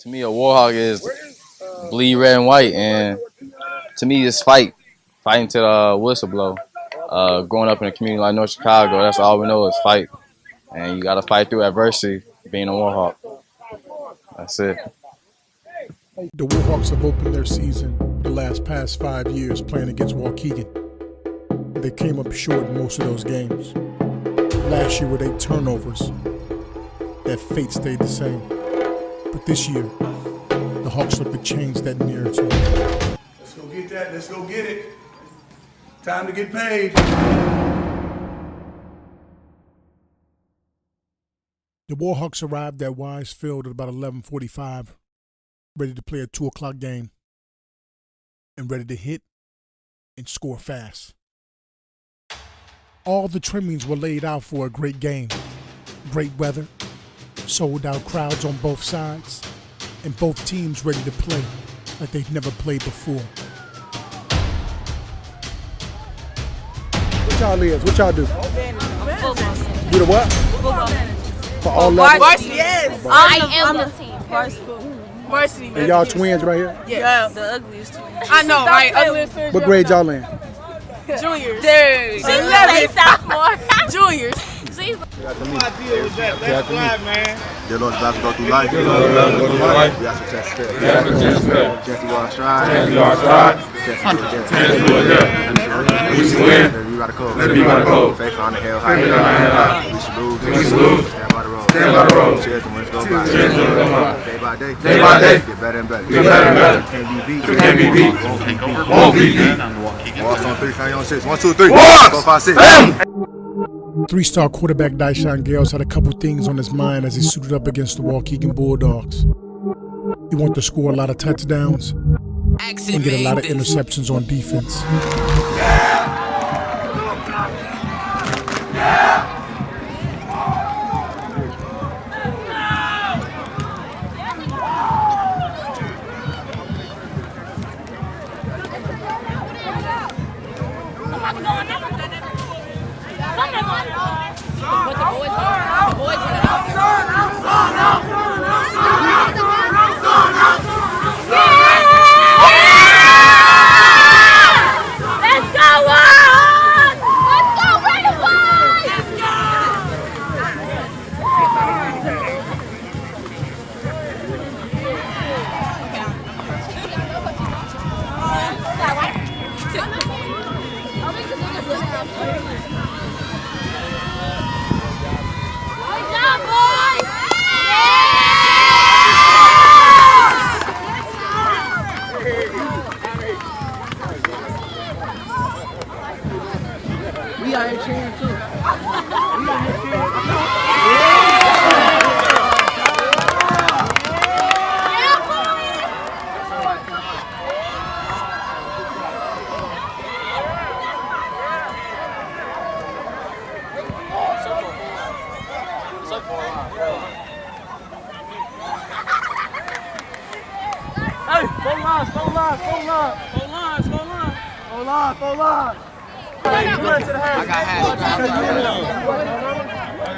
To me, a Warhawk is bleed red and white, and to me, it's fighting to the whistle blow. Growing up in a community like North Chicago, that's all we know is fight, and you got to fight through adversity. Being a Warhawk, that's it. The Warhawks have opened their season the past 5 years playing against Waukegan. They came up short in most of those games. Last year with 8 turnovers, that fate stayed the same. But this year, the Hawks look to change that narrative. Let's go get that. Let's go get it. Time to get paid. The Warhawks arrived at Wise Field at about 11:45, ready to play a 2 o'clock game and ready to hit and score fast. All the trimmings were laid out for a great game. Great weather, sold out crowds on both sides, and both teams ready to play like they've never played before. What y'all is? What y'all do? You the what? Football. For all levels? Varsity, yes. I am the team. Varsity. And y'all twins right here? Yeah, the ugliest twins. I know, right? Ugliest twins. What grade y'all in? Juniors. Dude. She's 11. Sophomore. Juniors. What idea was that? That's fly, man. Dear Lord, about to go through life. We ask for chance to fail. Chance to go on stride. Chance to do it again. We should win. Let it be by the code. Faith on the hell high. We should lose. Stand by the road. Cheers and wins go by. Day by day. Get better and better. Can't be beat. Won't be beat. Walks on 3, family on 6. 1, 2, 3. 4, 5, 6. 3-star quarterback Dyshawn Gales had a couple things on his mind as he suited up against the Waukegan Bulldogs. He wanted to score a lot of touchdowns and get a lot of interceptions on defense.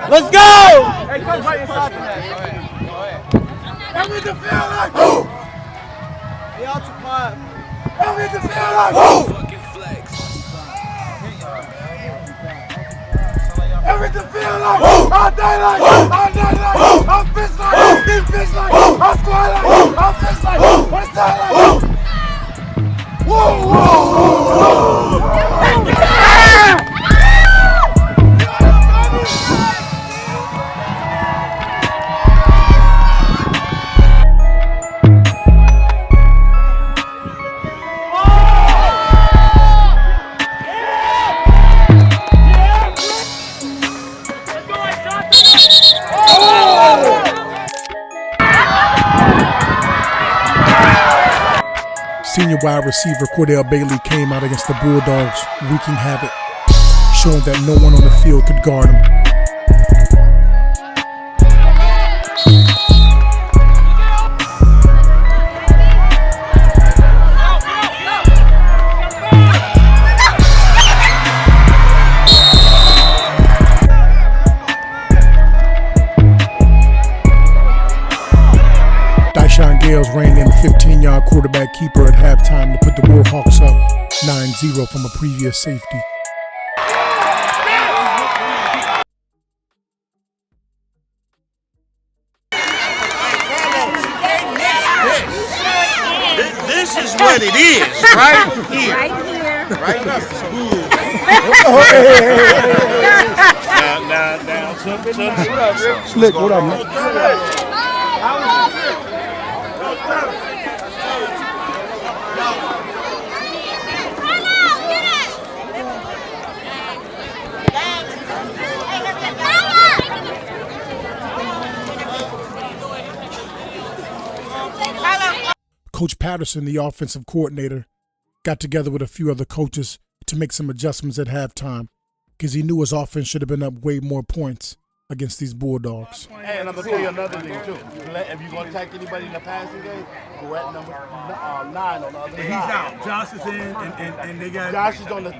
Let's go! Hey, come right inside the net. Help me to feel like Y'all too quiet. Help me to feel like fucking flex. Help me to feel like all day like I'm fish like I'm fish like I'm squad like I'm fish like what's that like? Whoa, whoa, whoa. Senior wide receiver Cordell Bailey came out against the Bulldogs, wreaking havoc, showing that no one on the field could guard him. John Gales reined in a 15-yard quarterback keeper at halftime to put the Warhawks up 9-0 from a previous safety. This is what it is, right here. Right here. Right here. Now, Slick, what up, man? Coach Patterson, the offensive coordinator, got together with a few other coaches to make some adjustments at halftime because he knew his offense should have been up way more points against these Bulldogs. hey, and I'm gonna tell you another thing too. If you're gonna attack anybody in the passing game, go at number 9 on the other side. He's out. Josh is in, and they got Josh is on the.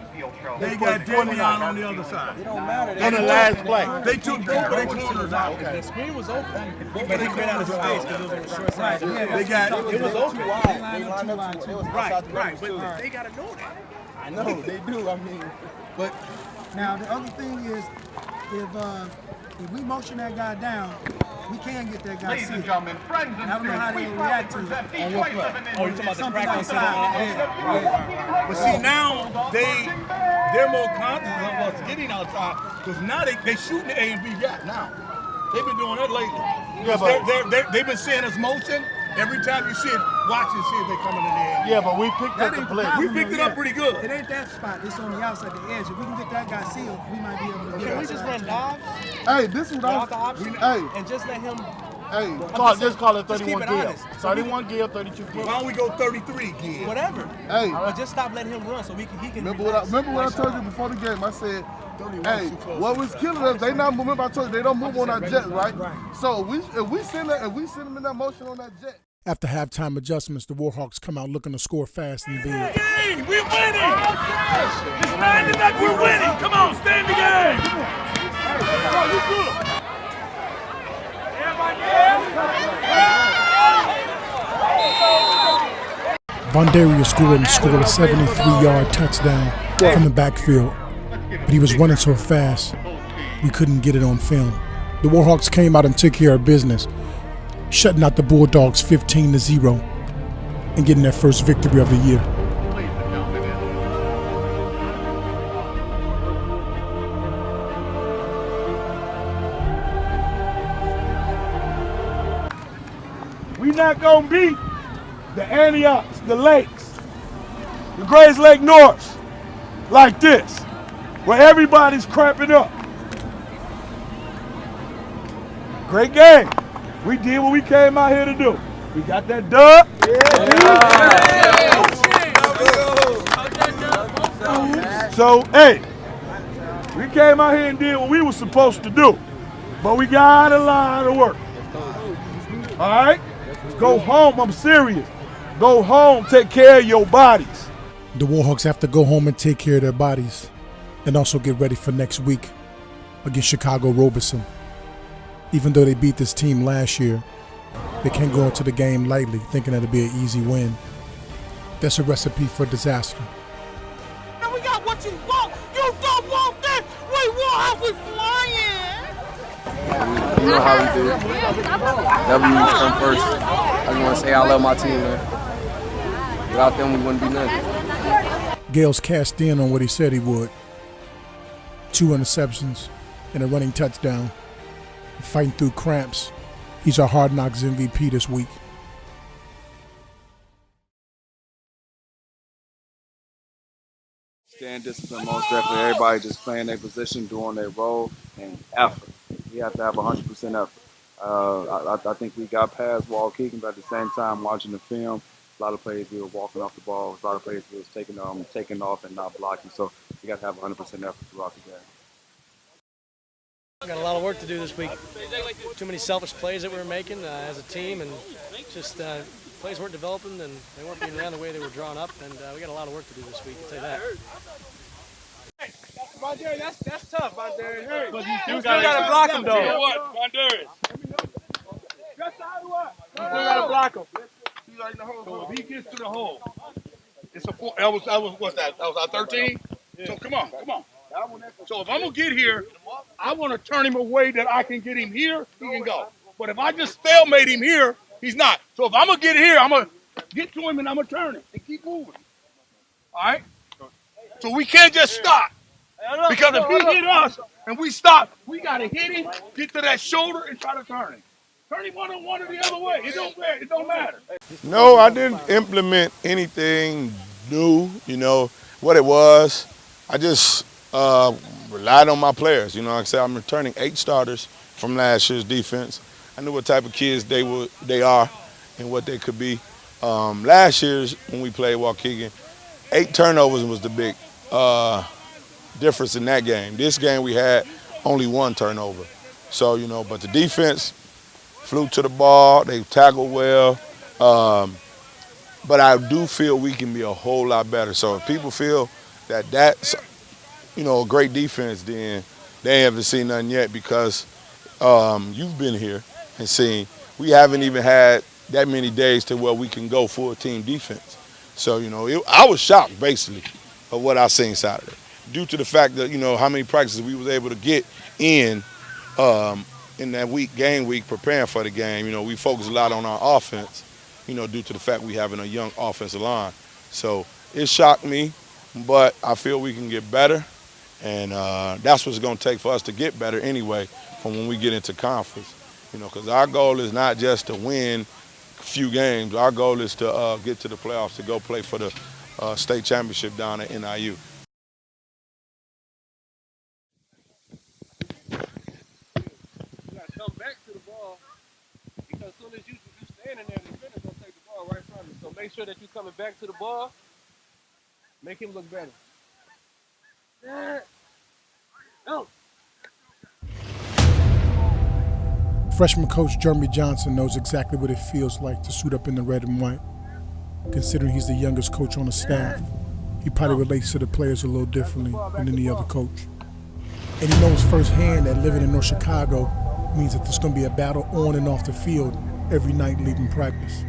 they got Davion on the other side. On the last play. They took corners out. Okay. The screen was open, but he ran out of space because it was on the short side. They got It was open. right, but they gotta know that. I know they do. I mean, But now the other thing is, if we motion that guy down, we can get that guy Ladies and seated. gentlemen, friends I and don't know how students, they we react proudly to it. present each life of an oh, you're talking about the Something practice outside. But see, now they're more conscious of us getting outside because now they shooting the A and B gap now. They've been doing that lately. Yeah, but They've been seeing us motion. Every time you see it, watch and see if they coming in the air. Yeah, but we picked That up the ain't the play. problem. We picked it up pretty good. It ain't that spot. It's on the outside, the edge. If we can get that guy sealed, we might be able to get can we just run outside. dogs Hey, this is what without the I option was. Hey, and just let him? just call it Just keep 31 it gear. honest. 31 gear, 32 gear. Why don't we go 33 again? Whatever. Hey, But just stop letting him run so he can. remember what I told you before the game? I said, hey, what was killing us? They not moving. I told you they don't move on that jet, right? So if we send them in that motion on that jet. After halftime adjustments, the Warhawks come out looking to score fast and big. Hey, we're winning! It's 9-0, we're winning! Come on, stay in the game! Vondaria scored a 73-yard touchdown from the backfield, but he was running so fast we couldn't get it on film. The Warhawks came out and took care of business, shutting out the Bulldogs 15-0 and getting their first victory of the year. We not gonna beat the Antiochs, the Lakes, the Grays Lake Norths like this, where everybody's cramping up. Great game. We did what we came out here to do. We got that dub. So, hey, we came out here and did what we were supposed to do, but we got a lot of work. All right? Go home. I'm serious. Go home. Take care of your bodies. The Warhawks have to go home and take care of their bodies and also get ready for next week against Chicago Robeson. Even though they beat this team last year, they can't go into the game lightly thinking that'll be an easy win. That's a recipe for disaster. And we got what you want. You don't want this. We want how we flying. You know how we do. W's come first. I just want to say I love my team, man. Without them, we wouldn't be nothing. Gales cashed in on what he said he would. 2 interceptions and a running touchdown. Fighting through cramps. He's our Hard Knocks MVP this week. Staying disciplined, most definitely. Everybody just playing their position, doing their role, and effort. We have to have 100% effort. I think we got past Waukegan, but at the same time, watching the film, a lot of plays we were walking off the ball. A lot of plays we was taking off and not blocking. So we got to have 100% effort throughout the game. We got a lot of work to do this week. Too many selfish plays that we were making as a team, and just plays weren't developing and they weren't being ran the way they were drawn up. And we got a lot of work to do this week, I'll tell you that. Bondarius, that's tough, Bondarius. But you still gotta block him though. You know what, Bondarius? still gotta block him. So if he gets to the hole, it's a 4. That was what's that? That was our 13. So come on. So if I'm gonna get here, I want to turn him away that I can get him here. He can go. But if I just stalemate him here, he's not. So if I'm gonna get here, I'm gonna get to him and I'm gonna turn him and keep moving. All right. So we can't just stop because if he hit us and we stop, we gotta hit him, get to that shoulder, and try to turn him. Turn him one or the other way. It don't matter. No, I didn't implement anything new. You know what it was. I just relied on my players. You know, like I said, I'm returning 8 starters from last year's defense. I knew what type of kids they are and what they could be. Last year's when we played Waukegan, 8 turnovers was the big difference in that game. This game we had only 1 turnover. So, you know, but the defense flew to the ball, they tackled well. But I do feel we can be a whole lot better. So if people feel that that's, you know, a great defense, then they haven't seen nothing yet because you've been here and seen we haven't even had that many days to where we can go full team defense. So, you know, I was shocked basically of what I seen Saturday due to the fact that, you know, how many practices we was able to get in that game week preparing for the game. You know, we focus a lot on our offense, you know, due to the fact we having a young offensive line. So it shocked me, but I feel we can get better, and that's what's going to take for us to get better anyway from when we get into conference. You know, because our goal is not just to win a few games. Our goal is to get to the playoffs, to go play for the state championship down at NIU. Come back to the ball because as soon as you standing there, the defender's gonna take the ball right from you. So make sure that you coming back to the ball. Make him look better. No. Freshman coach Jeremy Johnson knows exactly what it feels like to suit up in the red and white. Considering he's the youngest coach on the staff, he probably relates to the players a little differently than any other coach. And he knows firsthand that living in North Chicago means that there's going to be a battle on and off the field every night leaving practice. If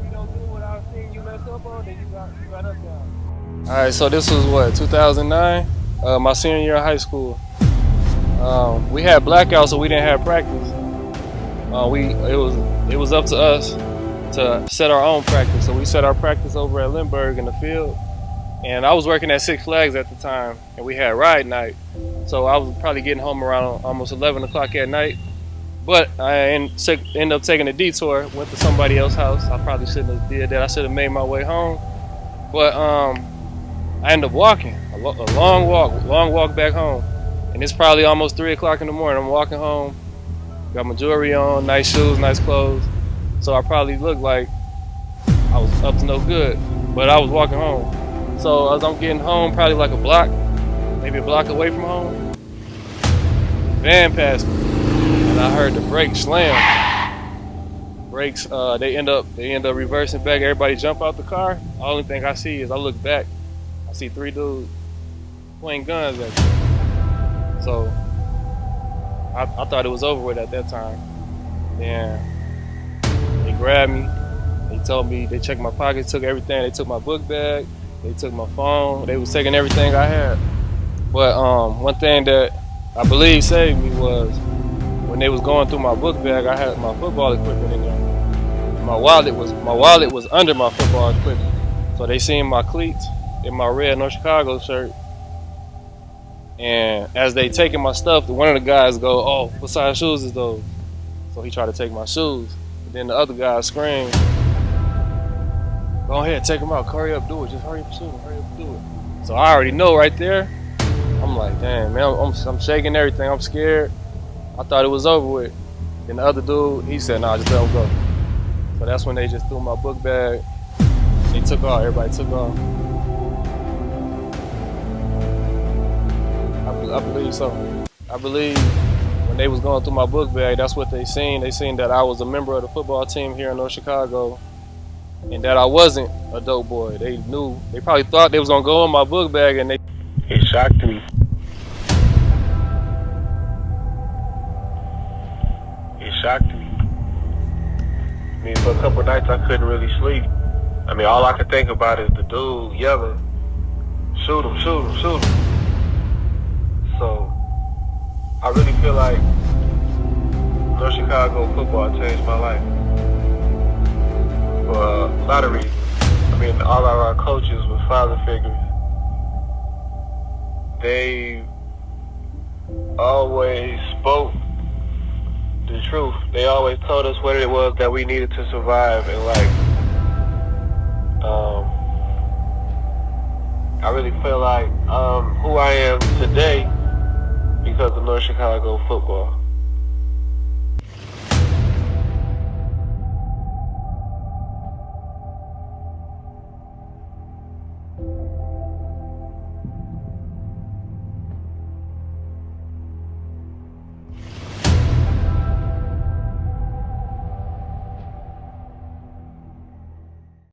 you don't do what I was seeing you mess up on, then you got us down. All right, so this was what, 2009? My senior year of high school. We had blackouts, so we didn't have practice. It was up to us to set our own practice. So we set our practice over at Lindbergh in the field. And I was working at Six Flags at the time, and we had ride night. So I was probably getting home around almost 11 o'clock at night. But I ended up taking a detour, went to somebody else's house. I probably shouldn't have did that. I should have made my way home. But I ended up walking, a long walk back home. And it's probably almost 3 o'clock in the morning. I'm walking home, got my jewelry on, nice shoes, nice clothes. So I probably looked like I was up to no good, but I was walking home. So as I'm getting home, probably like maybe a block away from home, van passed me, and I heard the brakes slam. Brakes, they end up reversing back. Everybody jump out the car. The only thing I see is I look back, I see 3 dudes pointing guns at me. So I thought it was over with at that time. Then they grabbed me. They told me, they checked my pockets, took everything. They took my book bag. They took my phone. They was taking everything I had. But one thing that I believe saved me was when they was going through my book bag, I had my football equipment in there. And my wallet was under my football equipment. So they seen my cleats in my red North Chicago shirt. And as they taking my stuff, one of the guys go, "Oh, what size shoes is those?" So he tried to take my shoes. And then the other guy screamed, "Go ahead, take them out. Hurry up, do it. Just hurry up, shoot them. Hurry up, do it." So I already know right there. I'm like, damn, man, I'm shaking everything. I'm scared. I thought it was over with. Then the other dude, he said, "Nah, just let him go." So that's when they just threw my book bag. They took off. Everybody took off. I believe so. I believe when they was going through my book bag, that's what they seen. They seen that I was a member of the football team here in North Chicago, and that I wasn't a dope boy. They knew. They probably thought they was gonna go in my book bag, and it shocked me. It shocked me. for a couple nights I couldn't really sleep. I mean, all I could think about is the dude yelling, shoot him, shoot him, shoot him. So, I really feel like North Chicago football changed my life. For a lot of reasons. I mean, all of our coaches were father figures. They always spoke the truth. They always told us what it was that we needed to survive in life. I really feel like who I am today because of North Chicago football.